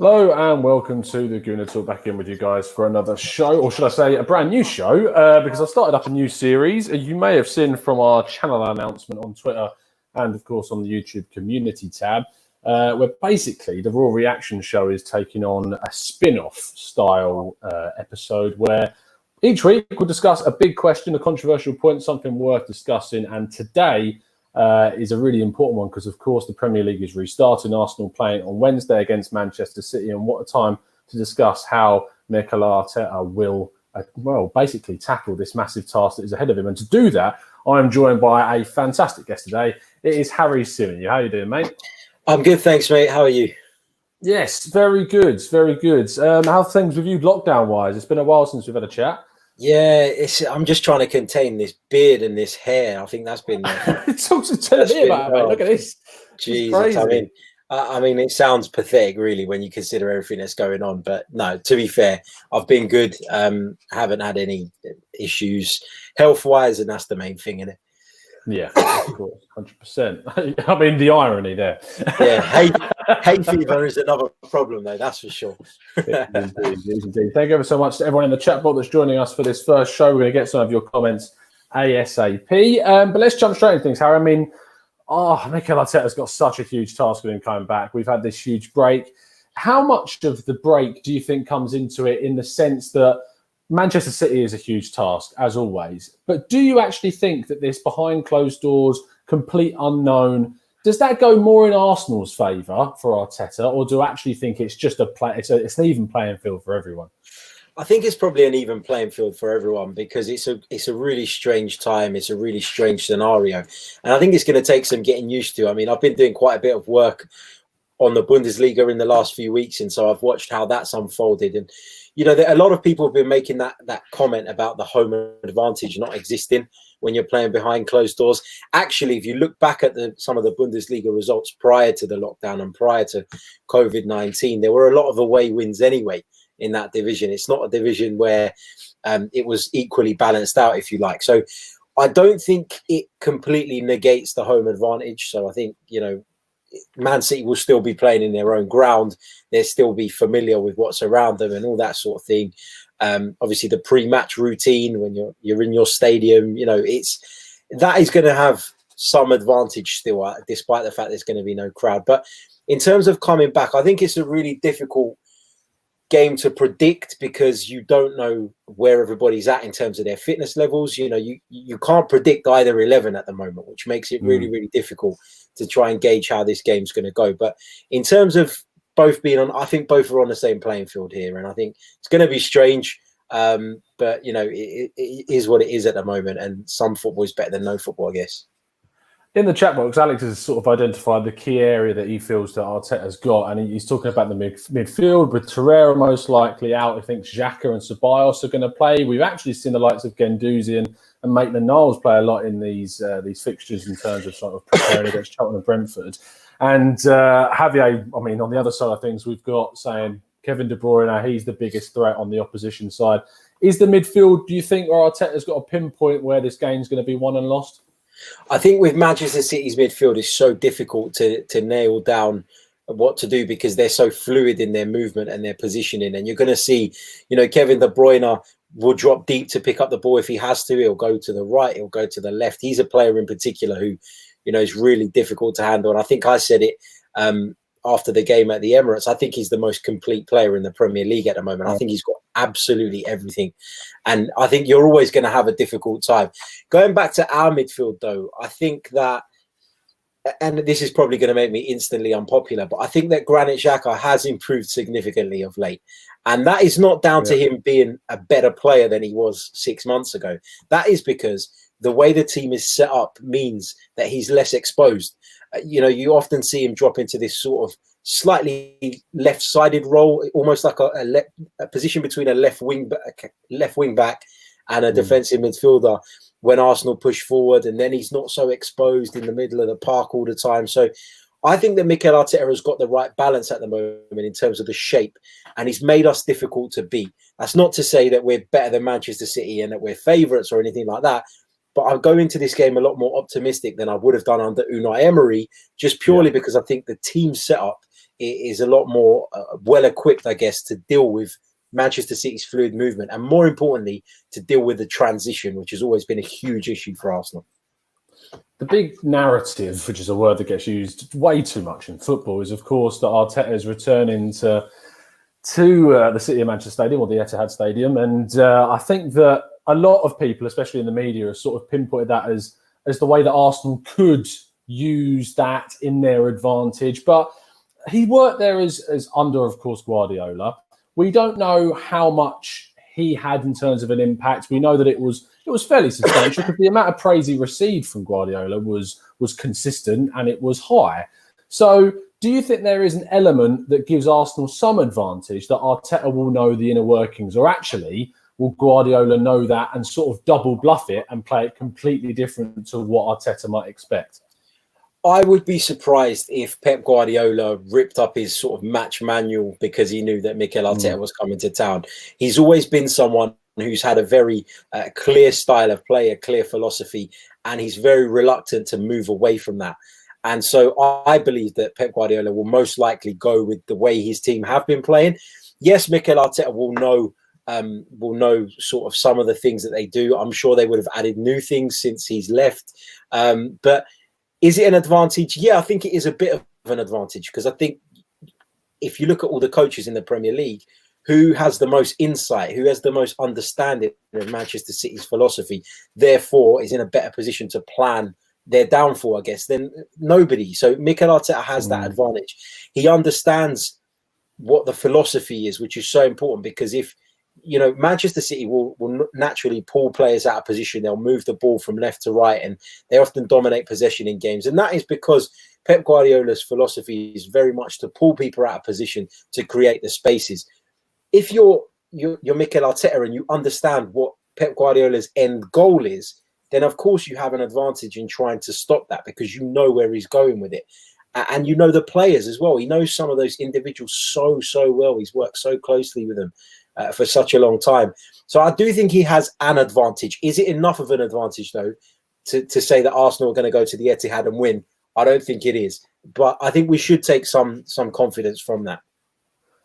Hello and welcome to the Gooner Talk. Back in with you guys for another show, or should I say a brand new show, because I've started up a new series. You may have seen from our channel announcement on Twitter and, of course, on the YouTube community tab, where basically the Raw Reaction Show is taking on a spin-off style episode where each week we'll discuss a big question, a controversial point, something worth discussing. And today is a really important one because, of course, the Premier League is restarting. Arsenal playing on Wednesday against Manchester City, and what a time to discuss how Mikel Arteta will, basically tackle this massive task that is ahead of him. And to do that, I am joined by a fantastic guest today. It is Harry Symonds. How are you doing, mate? I'm good, thanks, mate. How are you? Yes, very good, very good. How are things with you lockdown-wise? It's been a while since we've had a chat. Yeah, I'm just trying to contain this beard and this hair. I think that's been. Talk to me about it, mate. Look at this. Jesus, I mean, it sounds pathetic, really, when you consider everything that's going on. But no, to be fair, I've been good. Haven't had any issues health-wise, and that's the main thing, isn't it? Yeah, of course, 100%. I mean, the irony there. Yeah, hay fever is another problem, though. That's for sure. Indeed. Thank you ever so much to everyone in the chat bot that's joining us for this first show. We're going to get some of your comments ASAP. But let's jump straight into things, Harry. I mean, Mikel Arteta's got such a huge task with him coming back. We've had this huge break. How much of the break do you think comes into it in the sense that Manchester City is a huge task, as always, but do you actually think that this behind closed doors, complete unknown, does that go more in Arsenal's favour for Arteta, or do you actually think it's just it's an even playing field for everyone? I think it's probably an even playing field for everyone because it's a really strange time. It's a really strange scenario, and I think it's going to take some getting used to. I mean, I've been doing quite a bit of work on the Bundesliga in the last few weeks, and so I've watched how that's unfolded. And you know, a lot of people have been making that comment about the home advantage not existing when you're playing behind closed doors. Actually, if you look back at some of the Bundesliga results prior to the lockdown and prior to COVID-19, there were a lot of away wins anyway in that division. It's not a division where it was equally balanced out, if you like. So I don't think it completely negates the home advantage. So I think, you know, Man City will still be playing in their own ground. They'll still be familiar with what's around them and all that sort of thing. Obviously, the pre-match routine when you're in your stadium, you know, that is going to have some advantage still, despite the fact there's going to be no crowd. But in terms of coming back, I think it's a really difficult game to predict because you don't know where everybody's at in terms of their fitness levels. You know, you can't predict either 11 at the moment, which makes it really, really difficult to try and gauge how this game's going to go. But in terms of both being on, I think both are on the same playing field here, and I think it's going to be strange. But you know, it is what it is at the moment, and some football is better than no football, I guess. In the chat box, Alex has sort of identified the key area that he feels that Arteta's got, and he's talking about the midfield with Torreira most likely out. I think Xhaka and Ceballos are going to play. We've actually seen the likes of Guendouzi and Maitland-Niles play a lot in these fixtures in terms of sort of preparing against Charlton and Brentford. And Javier, I mean, on the other side of things, we've got saying Kevin De Bruyne, he's the biggest threat on the opposition side. Is the midfield, do you think, or Arteta's got a pinpoint where this game's going to be won and lost? I think with Manchester City's midfield, it's so difficult to nail down what to do because they're so fluid in their movement and their positioning. And you're going to see, you know, Kevin De Bruyne will drop deep to pick up the ball if he has to. He'll go to the right. He'll go to the left. He's a player in particular who, you know, is really difficult to handle. And I think I said it after the game at the Emirates. I think he's the most complete player in the Premier League at the moment. I think he's got absolutely everything. And I think you're always going to have a difficult time. Going back to our midfield, though, I think that, and this is probably going to make me instantly unpopular, but I think that Granit Xhaka has improved significantly of late. And that is not down to him being a better player than he was 6 months ago. That is because the way the team is set up means that he's less exposed. You know, you often see him drop into this sort of slightly left-sided role, almost like a position between a left wing back and a defensive midfielder when Arsenal push forward, and then he's not so exposed in the middle of the park all the time. So I think that Mikel Arteta has got the right balance at the moment in terms of the shape, and he's made us difficult to beat. That's not to say that we're better than Manchester City and that we're favourites or anything like that, but I'll go into this game a lot more optimistic than I would have done under Unai Emery, just purely because I think the team setup is a lot more well equipped, I guess, to deal with Manchester City's fluid movement, and more importantly, to deal with the transition, which has always been a huge issue for Arsenal. The big narrative, which is a word that gets used way too much in football, is of course that Arteta is returning to the City of Manchester Stadium, or the Etihad Stadium, and I think that a lot of people, especially in the media, have sort of pinpointed that as the way that Arsenal could use that in their advantage. But he worked there as under, of course, Guardiola. We don't know how much he had in terms of an impact. We know that it was fairly substantial because the amount of praise he received from Guardiola was consistent and it was high. So do you think there is an element that gives Arsenal some advantage, that Arteta will know the inner workings, or actually will Guardiola know that and sort of double bluff it and play it completely different to what Arteta might expect? I would be surprised if Pep Guardiola ripped up his sort of match manual because he knew that Mikel Arteta was coming to town. He's always been someone who's had a very clear style of play, a clear philosophy, and he's very reluctant to move away from that. And so I believe that Pep Guardiola will most likely go with the way his team have been playing. Yes, Mikel Arteta will know sort of some of the things that they do. I'm sure they would have added new things since he's left. But is it an advantage? Yeah, I think it is a bit of an advantage, because I think if you look at all the coaches in the Premier League, who has the most insight, who has the most understanding of Manchester City's philosophy, therefore is in a better position to plan their downfall, I guess, then nobody. So Mikel Arteta has that advantage. He understands what the philosophy is, which is so important, because if, Manchester City will naturally pull players out of position. They'll move the ball from left to right, and they often dominate possession in games. And that is because Pep Guardiola's philosophy is very much to pull people out of position to create the spaces. If you're Mikel Arteta and you understand what Pep Guardiola's end goal is, then of course you have an advantage in trying to stop that, because you know where he's going with it. And you know the players as well. He knows some of those individuals so well. He's worked so closely with them for such a long time. So I do think he has an advantage. Is it enough of an advantage, though, to say that Arsenal are going to go to the Etihad and win? I don't think it is. But I think we should take some confidence from that.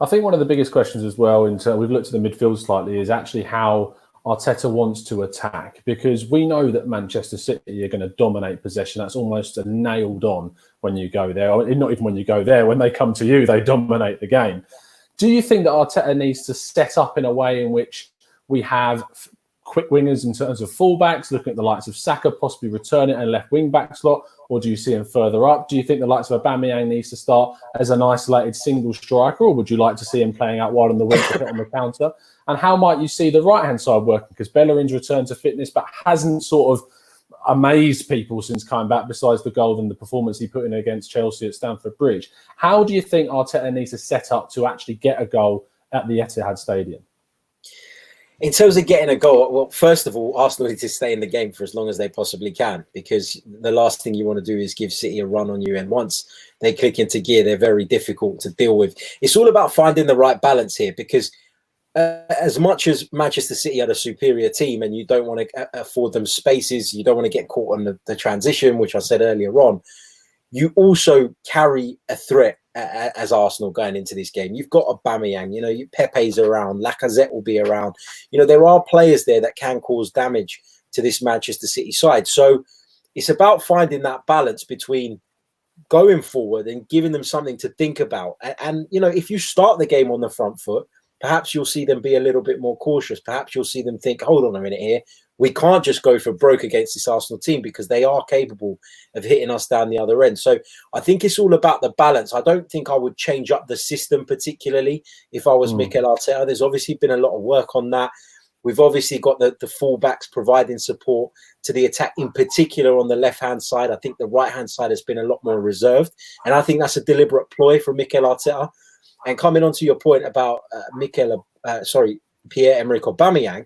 I think one of the biggest questions as well, we've looked at the midfield slightly, is actually how Arteta wants to attack, because we know that Manchester City are going to dominate possession. That's almost nailed on when you go there. Not even when you go there. When they come to you, they dominate the game. Do you think that Arteta needs to set up in a way in which we have quick wingers in terms of fullbacks, looking at the likes of Saka possibly returning and left wing back slot, or do you see him further up? Do you think the likes of Aubameyang needs to start as an isolated single striker, or would you like to see him playing out wide on the wing to hit on the counter? And how might you see the right-hand side working? Because Bellerin's returned to fitness, but hasn't sort of amazed people since coming back, besides the goal and the performance he put in against Chelsea at Stamford Bridge. How do you think Arteta needs to set up to actually get a goal at the Etihad Stadium? In terms of getting a goal, well, first of all, Arsenal need to stay in the game for as long as they possibly can, because the last thing you want to do is give City a run on you. And once they click into gear, they're very difficult to deal with. It's all about finding the right balance here, because as much as Manchester City are a superior team and you don't want to afford them spaces, you don't want to get caught on the transition, which I said earlier on, you also carry a threat as Arsenal going into this game. You've got Aubameyang, Pepe's around, Lacazette will be around. There are players there that can cause damage to this Manchester City side. So it's about finding that balance between going forward and giving them something to think about. And if you start the game on the front foot, perhaps you'll see them be a little bit more cautious. Perhaps you'll see them think, hold on a minute here. We can't just go for broke against this Arsenal team, because they are capable of hitting us down the other end. So I think it's all about the balance. I don't think I would change up the system particularly if I was Mikel Arteta. There's obviously been a lot of work on that. We've obviously got the fullbacks providing support to the attack, in particular on the left-hand side. I think the right-hand side has been a lot more reserved. And I think that's a deliberate ploy from Mikel Arteta. And coming on to your point about Pierre-Emerick Aubameyang,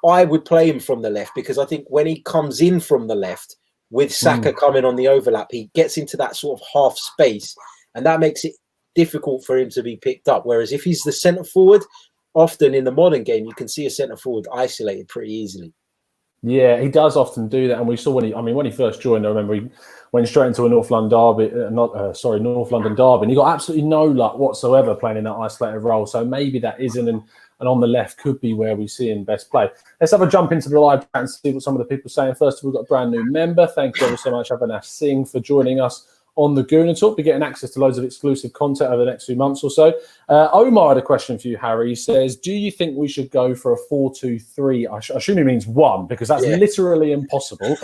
I would play him from the left, because I think when he comes in from the left with Saka coming on the overlap, he gets into that sort of half space, and that makes it difficult for him to be picked up. Whereas if he's the centre forward, often in the modern game, you can see a centre forward isolated pretty easily. Yeah, he does often do that, and we saw when he first joined. I remember he went straight into a North London derby, North London derby, and he got absolutely no luck whatsoever playing in that isolated role. So maybe that isn't, and on the left could be where we see him best play. Let's have a jump into the live chat and see what some of the people are saying. First, we've got a brand new member. Thank you ever so much, Avinash Singh, for joining us on the Gooner Talk. Be getting access to loads of exclusive content over the next few months or so. Omar had a question for you, Harry. He says, do you think we should go for a 4-2-3? I assume he means one, because that's literally impossible.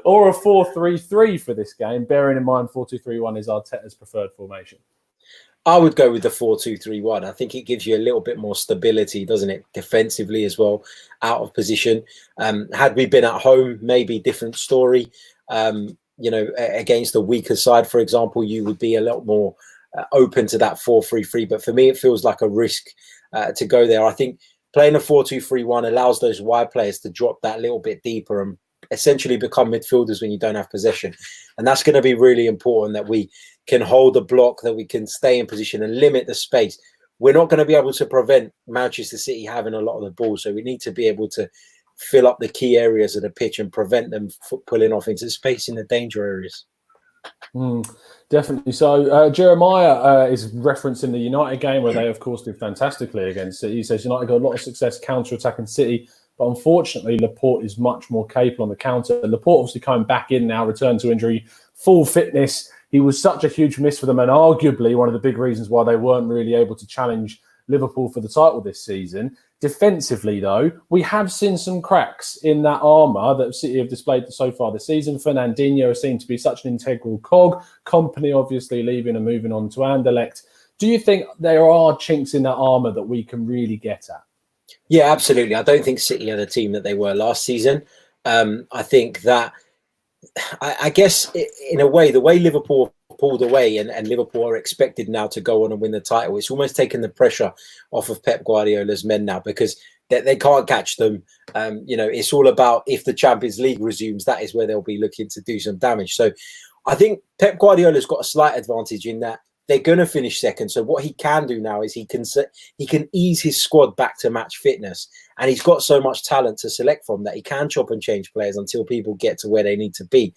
Or a 4-3-3 for this game, bearing in mind 4-2-3-1 is Arteta's preferred formation. I would go with the 4-2-3-1. I think it gives you a little bit more stability, doesn't it? Defensively as well, out of position. Had we been at home, maybe different story. Against a weaker side, for example, you would be a lot more open to that 4-3-3. But for me, it feels like a risk to go there. I think playing a 4-2-3-1 allows those wide players to drop that little bit deeper and essentially become midfielders when you don't have possession. And that's going to be really important, that we can hold the block, that we can stay in position and limit the space. We're not going to be able to prevent Manchester City having a lot of the ball. So we need to be able to fill up the key areas of the pitch and prevent them pulling off into space in the danger areas. Definitely. So Jeremiah is referencing the United game, where they, of course, did fantastically against City. He says United got a lot of success counter-attacking City, but unfortunately, Laporte is much more capable on the counter. Laporte obviously coming back in now, returned to injury, full fitness. He was such a huge miss for them, and arguably one of the big reasons why they weren't really able to challenge Liverpool for the title this season. Defensively, though, we have seen some cracks in that armour that City have displayed so far this season. Fernandinho has seemed to be such an integral cog. Company obviously leaving and moving on to Anderlecht. Do you think there are chinks in that armour that we can really get at? Yeah, absolutely. I don't think City are the team that they were last season. I think that, I guess, in a way, the way Liverpool pulled away and Liverpool are expected now to go on and win the title, it's almost taken the pressure off of Pep Guardiola's men now, because they can't catch them. It's all about, if the Champions League resumes, that is where they'll be looking to do some damage. So I think Pep Guardiola's got a slight advantage in that they're going to finish second. So what he can do now is he can ease his squad back to match fitness. And he's got so much talent to select from that he can chop and change players until people get to where they need to be.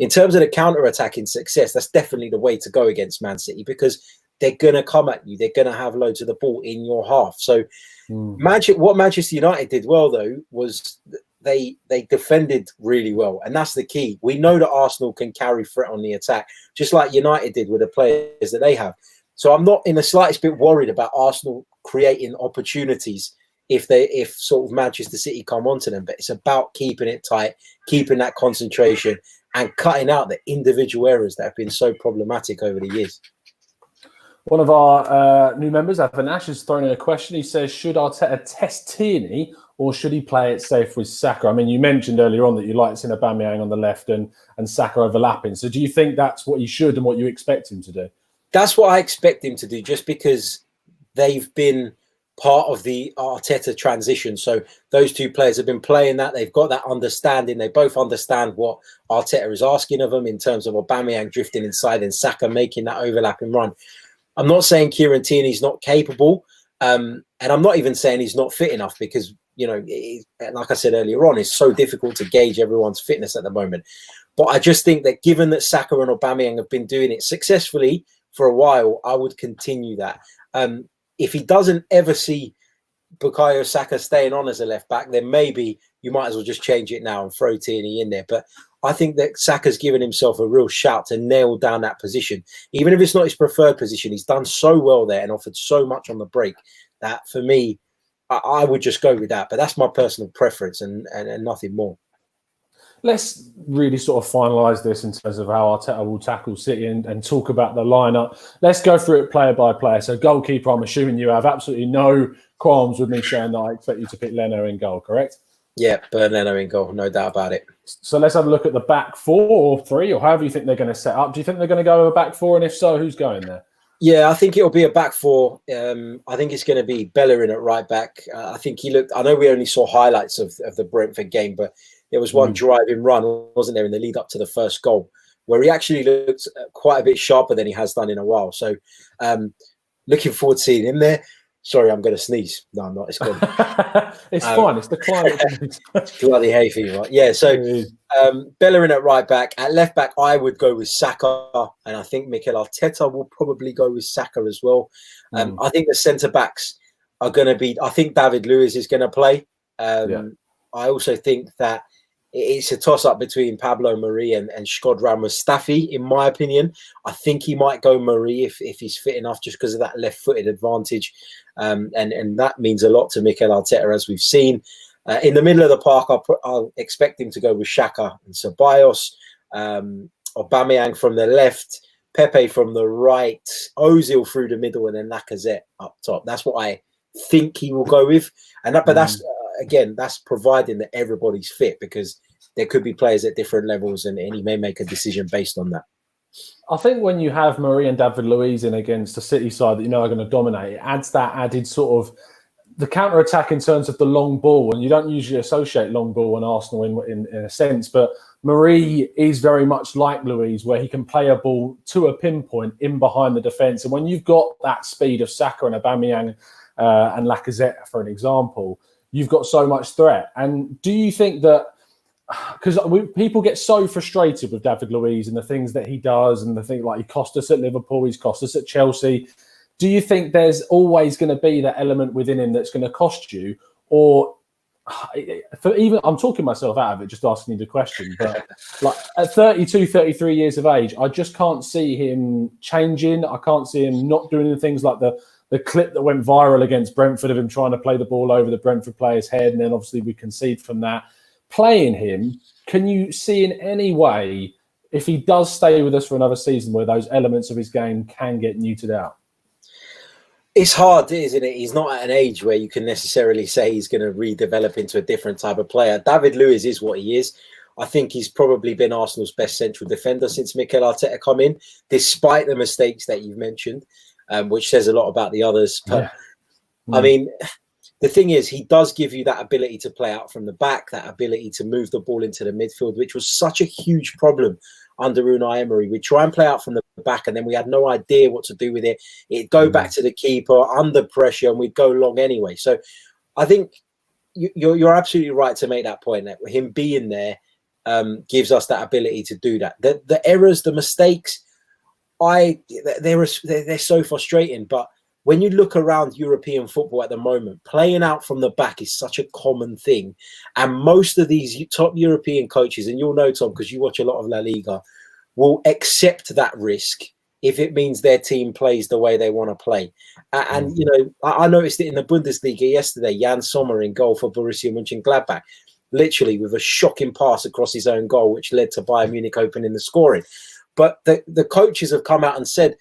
In terms of the counter-attacking success, that's definitely the way to go against Man City, because they're going to come at you. They're going to have loads of the ball in your half. So what Manchester United did well, though, was they defended really well. And that's the key. We know that Arsenal can carry threat on the attack, just like United did with the players that they have. So I'm not in the slightest bit worried about Arsenal creating opportunities if sort of Manchester City come onto them. But it's about keeping it tight, keeping that concentration, and cutting out the individual errors that have been so problematic over the years. One of our new members, Avinash, has thrown in a question. He says, should Arteta test Tierney, or should he play it safe with Saka? I mean, you mentioned earlier on that you liked seeing Aubameyang on the left and Saka overlapping. So do you think that's what he should and what you expect him to do? That's what I expect him to do, just because they've been part of the Arteta transition. So those two players have been playing that. They've got that understanding. They both understand what Arteta is asking of them in terms of Aubameyang drifting inside and Saka making that overlapping run. I'm not saying Kieran Tierney's not capable, and I'm not even saying he's not fit enough, because, like I said earlier on, it's so difficult to gauge everyone's fitness at the moment. But I just think that given that Saka and Aubameyang have been doing it successfully for a while, I would continue that. If he doesn't ever see Bukayo Saka staying on as a left back, then maybe you might as well just change it now and throw Tierney in there. But I think that Saka's given himself a real shout to nail down that position. Even if it's not his preferred position, he's done so well there and offered so much on the break that, for me, I would just go with that. But that's my personal preference and nothing more. Let's really sort of finalise this in terms of how Arteta will tackle City and talk about the lineup. Let's go through it player by player. So goalkeeper, I'm assuming you have absolutely no qualms with me saying that I expect you to pick Leno in goal, correct? Yeah, burn Leno in goal, no doubt about it. So let's have a look at the back four or three, or however you think they're going to set up. Do you think they're going to go with a back four? And if so, who's going there? Yeah, I think it'll be a back four. I think it's going to be Bellerin at right back. I think he looked, I know we only saw highlights of the Brentford game, but there was one driving run, wasn't there, in the lead up to the first goal, where he actually looked quite a bit sharper than he has done in a while. So looking forward to seeing him there. Sorry, I'm going to sneeze. No, I'm not. It's gone. It's fine. It's the climate. Bloody hay fever. Yeah, so Bellerin at right back. At left back, I would go with Saka, and I think Mikel Arteta will probably go with Saka as well. I think the centre backs are going to be. I think David Luiz is going to play. I also think that it's a toss-up between Pablo Mari and Shkodran Mustafi, in my opinion. I think he might go Mari if he's fit enough, just because of that left-footed advantage. And that means a lot to Mikel Arteta, as we've seen. In the middle of the park, I'll expect him to go with Xhaka and Ceballos, Aubameyang from the left, Pepe from the right, Ozil through the middle, and then Lacazette up top. That's what I think he will go with. And but that's again, that's providing that everybody's fit, because there could be players at different levels, and he may make a decision based on that. I think when you have Mari and David Luiz in against a City side that you know are going to dominate, it adds that added sort of the counter-attack in terms of the long ball. And you don't usually associate long ball and Arsenal in a sense, but Mari is very much like Luiz, where he can play a ball to a pinpoint in behind the defence. And when you've got that speed of Saka and Aubameyang and Lacazette, for an example, you've got so much threat. And do you think that, because people get so frustrated with David Luiz and the things that he does, and the thing like he cost us at Liverpool, he's cost us at Chelsea. Do you think there's always going to be that element within him that's going to cost you? Or I'm talking myself out of it, just asking you the question, but like at 32, 33 years of age, I just can't see him changing. I can't see him not doing the things like the clip that went viral against Brentford of him trying to play the ball over the Brentford player's head, and then obviously we concede from that. Playing him, can you see in any way, if he does stay with us for another season, where those elements of his game can get neutered out? It's hard, isn't it? He's not at an age where you can necessarily say he's going to redevelop into a different type of player. David Luiz is what he is. I think he's probably been Arsenal's best central defender since Mikel Arteta come in, despite the mistakes that you've mentioned, which says a lot about the others. But I mean, the thing is, he does give you that ability to play out from the back, that ability to move the ball into the midfield, which was such a huge problem under Unai Emery. We try and play out from the back, and then we had no idea what to do with it. It'd go back to the keeper under pressure, and we'd go long anyway. So I think you're absolutely right to make that point, that him being there gives us that ability to do that. The errors, the mistakes, they're so frustrating. But when you look around European football at the moment, playing out from the back is such a common thing. And most of these top European coaches, and you'll know, Tom, because you watch a lot of La Liga, will accept that risk if it means their team plays the way they want to play. And, you know, I noticed it in the Bundesliga yesterday, Jan Sommer in goal for Borussia Mönchengladbach, literally with a shocking pass across his own goal, which led to Bayern Munich opening the scoring. But the coaches have come out and said,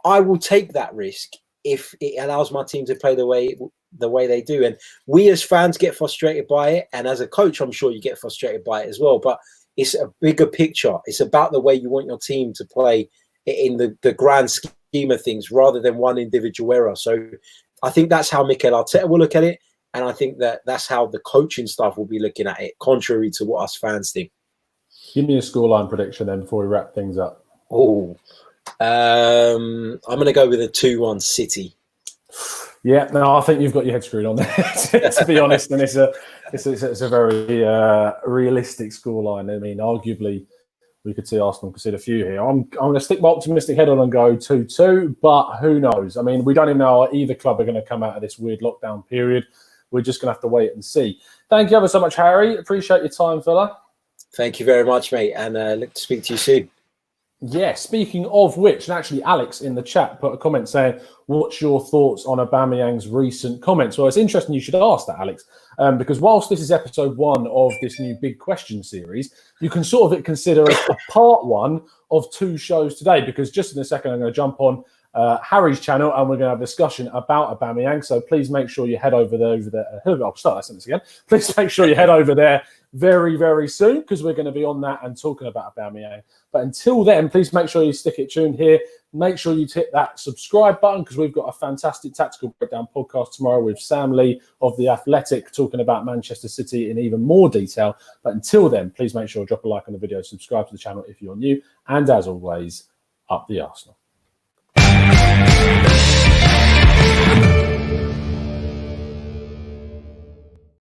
I will take that risk if it allows my team to play the way they do. And we as fans get frustrated by it. And as a coach, I'm sure you get frustrated by it as well. But it's a bigger picture. It's about the way you want your team to play in the grand scheme of things, rather than one individual error. So I think that's how Mikel Arteta will look at it. And I think that's how the coaching staff will be looking at it, contrary to what us fans think. Give me a scoreline prediction then before we wrap things up. I'm going to go with a 2-1 City. Yeah, no, I think you've got your head screwed on there, to be honest. And it's a very realistic scoreline. I mean, arguably, we could see Arsenal concede a few here. I'm going to stick my optimistic head on and go 2-2, but who knows? I mean, we don't even know how either club are going to come out of this weird lockdown period. We're just going to have to wait and see. Thank you ever so much, Harry. Appreciate your time, fella. Thank you very much, mate, and look to speak to you soon. Yeah, speaking of which, and actually Alex in the chat put a comment saying, what's your thoughts on Aubameyang's recent comments? Well, it's interesting you should ask that, Alex, because whilst this is episode 1 of this new Big Question series, you can sort of consider it a part 1 of 2 shows today, because just in a second I'm going to jump on Harry's channel and we're going to have a discussion about Aubameyang. So please make sure you head over there. I'll start that sentence again. Please make sure you head over there very, very soon, because we're going to be on that and talking about Aubameyang. But until then, please make sure you stick it tuned here. Make sure you hit that subscribe button, because we've got a fantastic Tactical Breakdown podcast tomorrow with Sam Lee of The Athletic talking about Manchester City in even more detail. But until then, please make sure to drop a like on the video, subscribe to the channel if you're new, and as always, up the Arsenal.